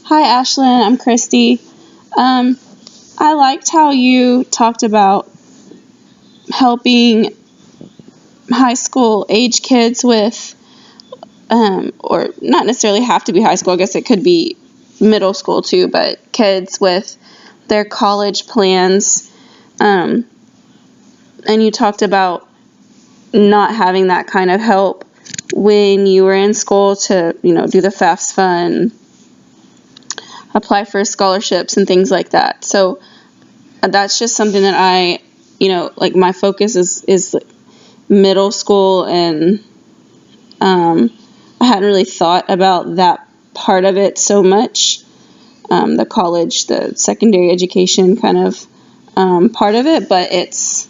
Hi, Ashlyn. I'm Christy. Um, I liked how you talked about helping high school age kids with, or not necessarily have to be high school. I guess it could be middle school too, but kids with their college plans. Um, and you talked about not having that kind of help when you were in school to, do the FAFSA, apply for scholarships and things like that. So that's just something that like my focus is like middle school, and I hadn't really thought about that part of it so much. The college, the secondary education kind of part of it, but it's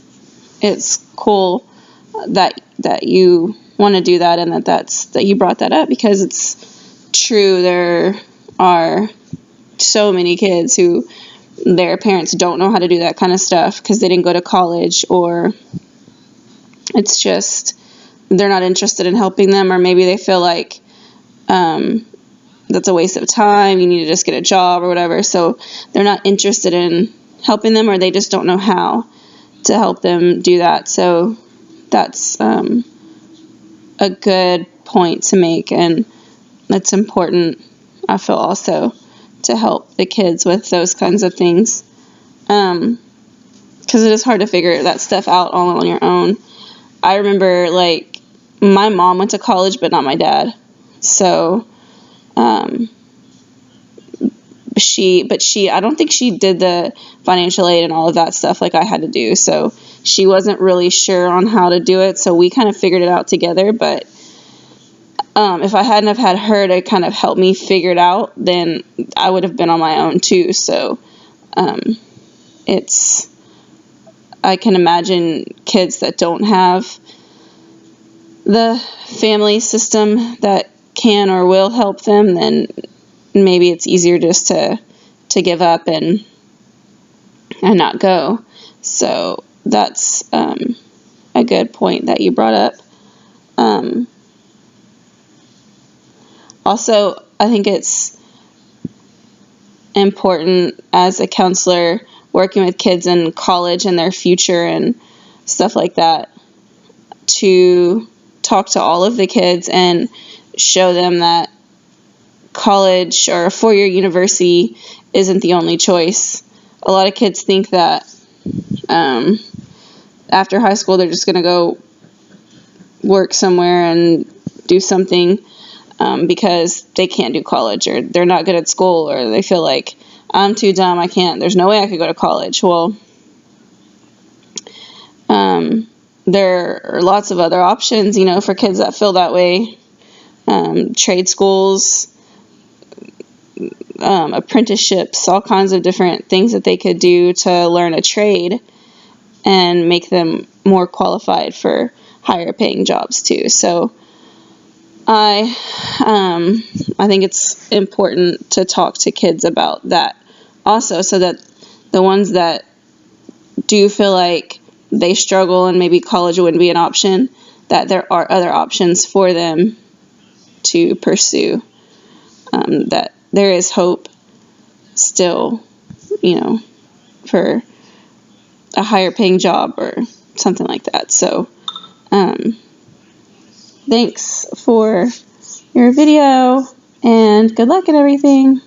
cool that you want to do that, and that you brought that up, because it's true. There are so many kids who their parents don't know how to do that kind of stuff because they didn't go to college, or it's just they're not interested in helping them, or maybe they feel like that's a waste of time, you need to just get a job or whatever, so they're not interested in helping them, or they just don't know how to help them do that. So that's a good point to make, and it's important, I feel, also to help the kids with those kinds of things, because it is hard to figure that stuff out all on your own. I remember, like, my mom went to college, but not my dad. So, I don't think she did the financial aid and all of that stuff like I had to do. So she wasn't really sure on how to do it. So we kind of figured it out together. But if I hadn't have had her to kind of help me figure it out, then I would have been on my own too. So I can imagine kids that don't have the family system that can or will help them, then maybe it's easier just to give up and not go. So that's a good point that you brought up. Also, I think it's important as a counselor working with kids in college and their future and stuff like that to talk to all of the kids and show them that college or a four-year university isn't the only choice. A lot of kids think that after high school they're just going to go work somewhere and do something because they can't do college, or they're not good at school, or they feel like, I'm too dumb, there's no way I could go to college. Well, there are lots of other options, for kids that feel that way. Trade schools, apprenticeships, all kinds of different things that they could do to learn a trade and make them more qualified for higher paying jobs too. So I think it's important to talk to kids about that also, so that the ones that do feel like they struggle and maybe college wouldn't be an option, that there are other options for them to pursue, that there is hope still, for a higher paying job or something like that. So thanks for your video, and good luck and everything.